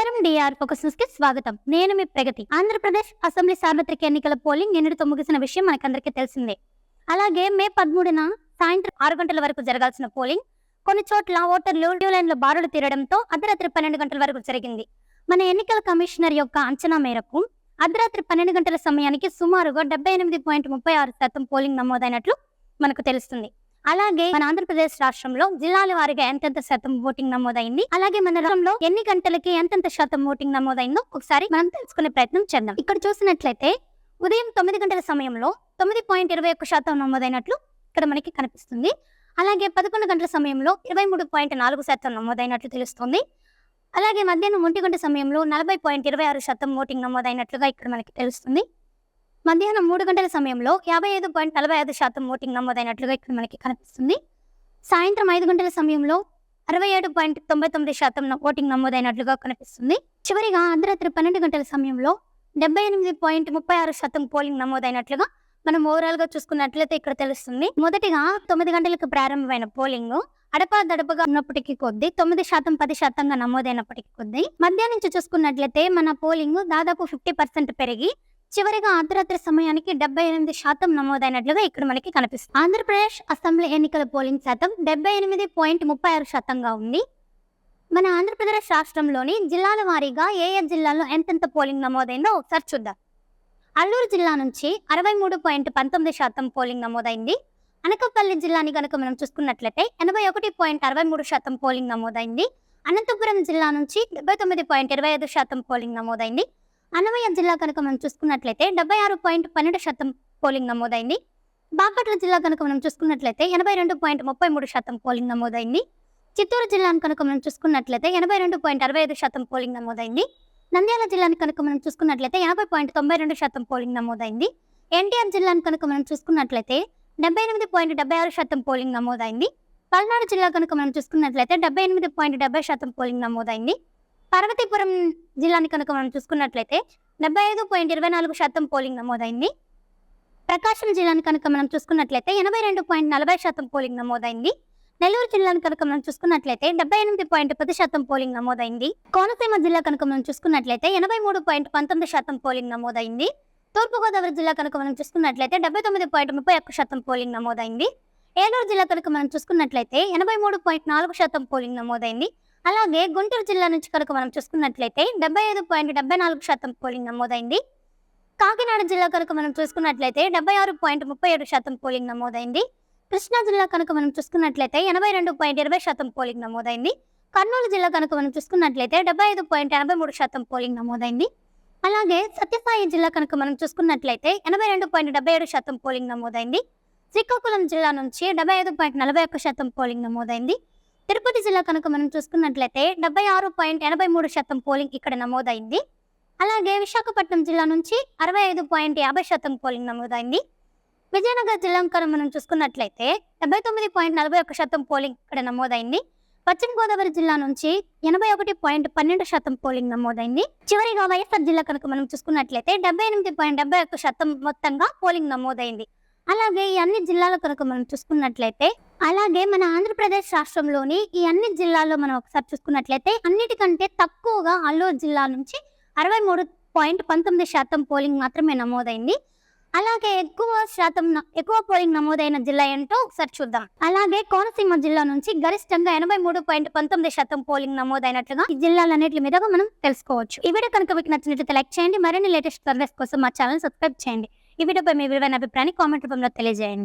నమస్కారం DR focus కి స్వాగతం. నేను మీ ప్రగతి. ఆంధ్రప్రదేశ్ అసెంబ్లీ సార్వత్రిక ఎన్నికల పోలింగ్ నిన్నటితో ముగిసిన విషయం మనకందరికీ తెలిసిందే. అలాగే మే 13న సాయంత్రం 6 గంటల వరకు జరగాల్సిన పోలింగ్ కొన్ని చోట్ల ఓటర్లు క్యూ లైన్లో బారులు తీరడంతో అర్ధరాత్రి 12 గంటల వరకు జరిగింది. మన ఎన్నికల కమిషనర్ యొక్క అంచనా మేరకు అర్ధరాత్రి 12 గంటల సమయానికి సుమారుగా 78.36% పోలింగ్ నమోదైనట్లు మనకు తెలుస్తుంది. అలాగే మన ఆంధ్రప్రదేశ్ రాష్ట్రంలో జిల్లాల వారీగా ఎంతెంత శాతం ఓటింగ్ నమోదైంది, అలాగే మన రాష్ట్రంలో ఎన్ని గంటలకి ఎంతెంత శాతం ఓటింగ్ నమోదైందో ఒకసారి మనం తెలుసుకునే ప్రయత్నం చేద్దాం. ఇక్కడ చూసినట్లయితే ఉదయం 9 గంటల సమయంలో 9.21% నమోదైనట్లు ఇక్కడ మనకి కనిపిస్తుంది. అలాగే 11 గంటల సమయంలో 23.4% నమోదైనట్లు తెలుస్తుంది. అలాగే మధ్యాహ్నం 1 గంట సమయంలో 40.26% ఓటింగ్ నమోదైనట్లుగా ఇక్కడ మనకి తెలుస్తుంది. మధ్యాహ్నం 3 గంటల సమయంలో 55.45% ఓటింగ్ నమోదైనట్లుగా ఇక్కడ మనకి కనిపిస్తుంది. సాయంత్రం 5 గంటల సమయంలో 67.99% ఓటింగ్ నమోదైనట్లుగా కనిపిస్తుంది. చివరిగా అర్ధరాత్రి 12 గంటల సమయంలో 78.36% పోలింగ్ నమోదైనట్లుగా మనం ఓవరాల్ గా చూసుకున్నట్లయితే ఇక్కడ తెలుస్తుంది. మొదటిగా 9 గంటలకు ప్రారంభమైన పోలింగ్ అడపాదడపగా ఉన్నప్పటికీ కొద్దీ 9% 10%గా నమోదైనప్పటికీ కొద్దీ మధ్యాహ్నం నుంచి చూసుకున్నట్లయితే మన పోలింగ్ దాదాపు 50% పెరిగి చివరిగా అర్ధరాత్రి సమయానికి 78% నమోదైనట్లుగా ఇక్కడ మనకి కనిపిస్తుంది. ఆంధ్రప్రదేశ్ అసెంబ్లీ ఎన్నికల పోలింగ్ శాతం 78.36%గా ఉంది. మన ఆంధ్రప్రదేశ్ రాష్ట్రంలోని జిల్లాల వారీగా ఏ జిల్లాలో ఎంతెంత పోలింగ్ నమోదైందో ఒకసారి చూద్దాం. అల్లూరు జిల్లా నుంచి 63.19% పోలింగ్ నమోదైంది. అనకాపల్లి జిల్లాని కనుక మనం చూసుకున్నట్లయితే 81.63% పోలింగ్ నమోదైంది. అనంతపురం జిల్లా నుంచి 79.25% పోలింగ్ నమోదైంది. అన్నమయ్య జిల్లా కనుక మనం చూసుకున్నట్లయితే 76.12% పోలింగ్ నమోదైంది. బాపట్ల జిల్లా కనుక మనం చూసుకున్నట్లయితే 82.33% పోలింగ్ నమోదైంది. చిత్తూరు జిల్లాను కనుక మనం చూసుకున్నట్లయితే 82.65% పోలింగ్ నమోదైంది. నంద్యాల జిల్లాని కనుక మనం చూసుకున్నట్లయితే 80.92% పోలింగ్ నమోదైంది. ఎన్టీఆర్ జిల్లాను కనుక మనం చూసుకున్నట్లయితే 78.76% పోలింగ్ నమోదైంది. పల్నాడు జిల్లా కనుక మనం చూసుకున్నట్లయితే 78.70% పోలింగ్ నమోదైంది. పార్వతీపురం జిల్లాని కనుక మనం చూసుకున్నట్లయితే 75.24% పోలింగ్ నమోదైంది. ప్రకాశం జిల్లాని కనుక మనం చూసుకున్నట్లయితే 82.40% పోలింగ్ నమోదైంది. నెల్లూరు జిల్లాని కనుక మనం చూసుకున్నట్లయితే 78.10% పోలింగ్ నమోదైంది. కోనసీమ జిల్లా కనుక మనం చూసుకున్నట్లయితే 83.19% పోలింగ్ నమోదైంది. తూర్పుగోదావరి జిల్లా కనుక మనం చూసుకున్నట్లయితే 79.31% పోలింగ్ నమోదైంది. ఏలూరు జిల్లా కనుక మనం చూసుకున్నట్లయితే 83.4% పోలింగ్ నమోదైంది. అలాగే గుంటూరు జిల్లా నుంచి కనుక మనం చూసుకున్నట్లయితే 75.74% పోలింగ్ నమోదైంది. కాకినాడ జిల్లా కనుక మనం చూసుకున్నట్లయితే 76.37% పోలింగ్ నమోదైంది. కృష్ణా జిల్లా కనుక మనం చూసుకున్నట్లయితే 82.20% పోలింగ్ నమోదైంది. కర్నూలు జిల్లా కనుక మనం చూసుకున్నట్లయితే 75.83% పోలింగ్ నమోదైంది. అలాగే సత్యసాయి జిల్లా కనుక మనం చూసుకున్నట్లయితే 82.77% పోలింగ్ నమోదైంది. శ్రీకాకుళం జిల్లా నుంచి 75.41% పోలింగ్ నమోదైంది. తిరుపతి జిల్లా కనుక మనం చూసుకున్నట్లయితే 76.83% పోలింగ్ ఇక్కడ నమోదైంది. అలాగే విశాఖపట్నం జిల్లా నుంచి 65.50% పోలింగ్ నమోదైంది. విజయనగరం జిల్లా కనుక మనం చూసుకున్నట్లయితే 79.41% పోలింగ్ ఇక్కడ నమోదైంది. పశ్చిమ గోదావరి జిల్లా నుంచి 81.12% పోలింగ్ నమోదైంది. చివరిగా వైఎస్ఆర్ జిల్లా కనుక మనం చూసుకున్నట్లయితే 78.71% మొత్తంగా పోలింగ్ నమోదైంది. అలాగే ఈ అన్ని జిల్లాల కనుక మనం చూసుకున్నట్లయితే అలాగే మన ఆంధ్రప్రదేశ్ రాష్ట్రంలోని ఈ అన్ని జిల్లాల్లో మనం ఒకసారి చూసుకున్నట్లయితే అన్నిటికంటే తక్కువగా అల్లూరు జిల్లా నుంచి 63.19% పోలింగ్ మాత్రమే నమోదైంది. అలాగే ఎక్కువ పోలింగ్ నమోదైన జిల్లా ఏంటో ఒకసారి చూద్దాం. అలాగే కోనసీమ జిల్లా నుంచి గరిష్టంగా 83.19% పోలింగ్ నమోదైనట్లుగా ఈ జిల్లాలన్నిటి మీద మనం తెలుసుకోవచ్చు. ఈ వీడియో కనుక మీకు నచ్చినట్లయితే లైక్ చేయండి. మరిన్ని లేటెస్ట్ సర్వీస్ కోసం మా ఛానల్ సబ్స్క్రైబ్ చేయండి. ఈ వీడియోపై మీ విలువైన అభిప్రాయాన్ని కామెంట్ రూపంలో తెలియజేయండి.